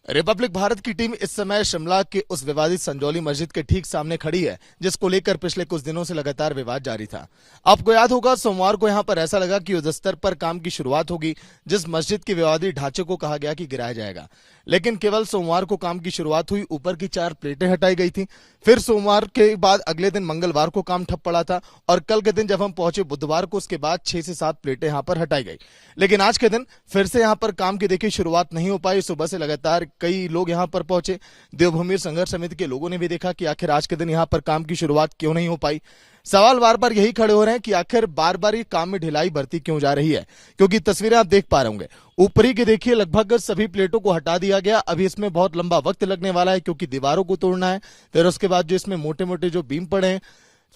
Republic Bharat की team इस समय शिमला के उस विवादित संजौली मस्जिद के ठीक सामने खड़ी है, जिसको लेकर पिछले कुछ दिनों से लगातार विवाद जारी था। आपको याद होगा, सोमवार को यहां पर ऐसा लगा कि युद्ध स्तर पर काम की शुरुआत होगी, जिस मस्जिद के विवादित ढांचे को कहा गया कि गिराया जाएगा। लेकिन केवल सोमवार को काम की शुरुआत हुई, ऊपर की 4 प्लेटें हटाई गई थी। फिर सोमवार के बाद अगले दिन मंगलवार को काम ठप पड़ा था और कल के दिन जब हम पहुंचे बुधवार को, उसके बाद 6 से 7 प्लेटें यहां पर हटाई गई। लेकिन आज के दिन फिर से यहां पर काम की देखिए शुरुआत नहीं हो पाई। सुबह से लगातार कई लोग यहां पर पहुंचे। देवभूमि संघर्ष समिति के लोगों ने भी देखा कि आखिर आज के दिन यहां पर काम की शुरुआत क्यों नहीं हो पाई। सवाल बार बार यही खड़े हो रहे हैं कि आखिर बार बार ये काम में ढिलाई बढ़ती क्यों जा रही है, क्योंकि तस्वीरें आप देख पा रहे होंगे ऊपरी के देखिए लगभग सभी प्लेटों को हटा दिया गया। अभी इसमें बहुत लंबा वक्त लगने वाला है, क्योंकि दीवारों को तोड़ना है, फिर उसके बाद जो इसमें मोटे मोटे जो बीम पड़े हैं,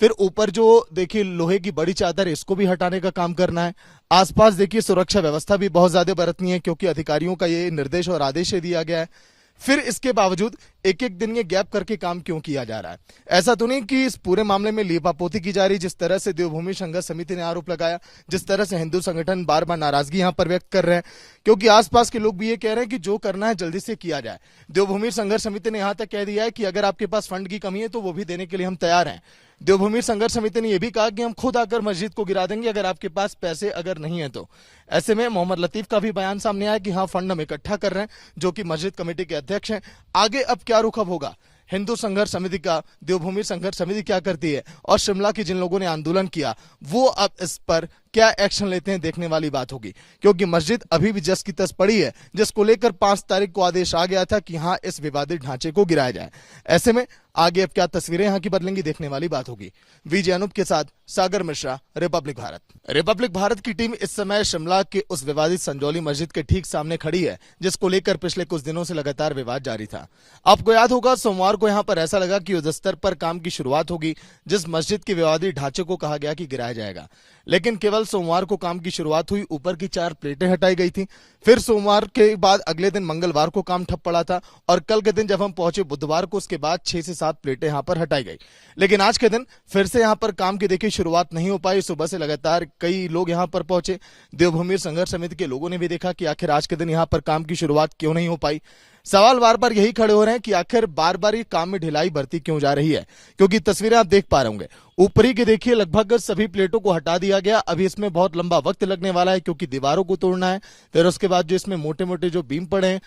फिर ऊपर जो देखिए लोहे की बड़ी चादर है, इसको भी हटाने का काम करना है। आसपास देखिए सुरक्षा व्यवस्था भी बहुत ज्यादा बरतनी है, क्योंकि अधिकारियों का ये निर्देश और आदेश दिया गया है। फिर इसके बावजूद एक एक दिन ये गैप करके काम क्यों किया जा रहा है? ऐसा तो नहीं कि इस पूरे मामले में लीपापोती की जा रही, जिस तरह से देवभूमि संघर्ष समिति ने आरोप लगाया, जिस तरह से हिंदू संगठन बार बार नाराजगी यहां पर व्यक्त कर रहे हैं, क्योंकि आसपास के लोग भी ये कह रहे हैं कि जो करना है जल्दी से किया जाए। देवभूमि संघर्ष समिति ने यहां तक कह दिया है कि अगर आपके पास फंड की कमी है तो वो भी देने के लिए हम तैयार हैं। देवभूमि संघर्ष समिति ने यह भी कहा कि हम खुद आकर मस्जिद को गिरा देंगे अगर आपके पास पैसे अगर नहीं है तो। ऐसे में मोहम्मद लतीफ का भी बयान सामने आया कि हाँ, फंड हम इकट्ठा कर रहे हैं, जो कि मस्जिद कमेटी के अध्यक्ष हैं। आगे अब क्या रुख होगा, हिंदू संघर्ष समिति का, देवभूमि संघर्ष समिति क्या करती है और शिमला के जिन लोगों ने आंदोलन किया वो अब इस पर क्या एक्शन लेते हैं, देखने वाली बात होगी। क्योंकि मस्जिद अभी भी जस की तस पड़ी है, जिसको लेकर 5 तारीख को आदेश आ गया था कि हाँ, इस विवादित ढांचे को गिराया जाए। ऐसे में आगे अब क्या तस्वीरें यहां की बदलेंगी, देखने वाली बात होगी। विजय अनूप के साथ सागर मिश्रा, रिपब्लिक भारत। रिपब्लिक भारत की टीम इस समय शिमला के उस विवादित संजौली मस्जिद के ठीक सामने खड़ी है, जिसको लेकर पिछले कुछ दिनों से लगातार विवाद जारी था। आपको याद होगा, सोमवार को यहां पर ऐसा लगा कि युद्ध स्तर पर काम की शुरुआत होगी, जिस मस्जिद के विवादित ढांचे को कहा गया कि गिराया जाएगा। लेकिन केवल सोमवार को काम की शुरुआत हुई, ऊपर की 4 प्लेटें हटाई गई थी। फिर सोमवार के बाद अगले दिन मंगलवार को काम ठप पड़ा था और कल के दिन जब हम पहुंचे बुधवार को, उसके बाद 6 से 7 प्लेटें यहां पर हटाई गई। लेकिन आज के दिन फिर से यहां पर काम की देखिए शुरुआत नहीं हो पाई। सुबह से लगातार कई लोग यहां पर पहुंचे। देवभूमि संघर्ष समिति के लोगों ने भी देखा कि आखिर आज के दिन यहां पर काम की शुरुआत क्यों नहीं हो पाई। सवाल बार बार यही खड़े हो रहे हैं कि आखिर बार बार ये काम में ढिलाई बढ़ती क्यों जा रही है, क्योंकि तस्वीरें आप देख पा रहे होंगे ऊपरी के देखिए लगभग सभी प्लेटों को हटा दिया गया। अभी इसमें बहुत लंबा वक्त लगने वाला है, क्योंकि दीवारों को तोड़ना है, फिर उसके बाद जो इसमें मोटे मोटे जो बीम पड़े हैं,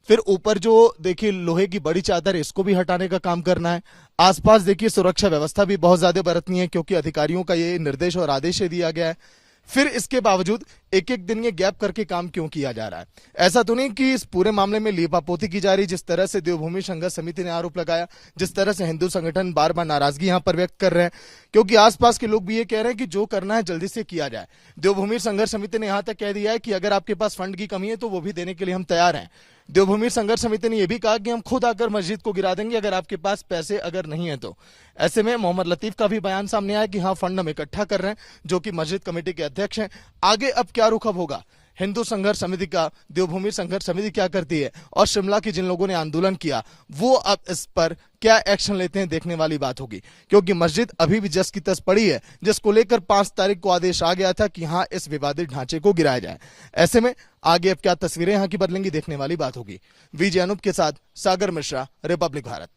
फिर ऊपर जो देखिए लोहे की बड़ी चादर है, इसको भी हटाने का काम करना है। आसपास देखिए सुरक्षा व्यवस्था भी बहुत ज्यादा बरतनी है, क्योंकि अधिकारियों का ये निर्देश और आदेश दिया गया है। फिर इसके बावजूद एक एक दिन ये गैप करके काम क्यों किया जा रहा है? ऐसा तो नहीं कि इस पूरे मामले में लीपापोती की जा रही, जिस तरह से देवभूमि संघर्ष समिति ने आरोप लगाया, जिस तरह से हिंदू संगठन बार बार नाराजगी यहां पर व्यक्त कर रहे हैं, क्योंकि आसपास के लोग भी ये कह रहे हैं कि जो करना है जल्दी से किया जाए। देवभूमि संघर्ष समिति ने यहां तक कह दिया है कि अगर आपके पास फंड की कमी है तो वो भी देने के लिए हम तैयार हैं। देवभूमि संघर्ष समिति ने यह भी कहा कि हम खुद आकर मस्जिद को गिरा देंगे अगर आपके पास पैसे अगर नहीं है तो। ऐसे में मोहम्मद लतीफ का भी बयान सामने आया कि हाँ, फंड हम इकट्ठा कर रहे हैं, जो कि मस्जिद कमेटी के अध्यक्ष हैं। आगे अब क्या रुख होगा, हिंदू संघर्ष समिति का, देवभूमि संघर्ष समिति क्या करती है और शिमला के जिन लोगों ने आंदोलन किया वो अब इस पर क्या एक्शन लेते हैं, देखने वाली बात होगी। क्योंकि मस्जिद अभी भी जस की तस पड़ी है, जिसको लेकर 5 तारीख को आदेश आ गया था कि हाँ, इस विवादित ढांचे को गिराया जाए। ऐसे में आगे अब क्या तस्वीरें यहां की बदलेंगी, देखने वाली बात होगी। विजय अनूप के साथ सागर मिश्रा, रिपब्लिक भारत।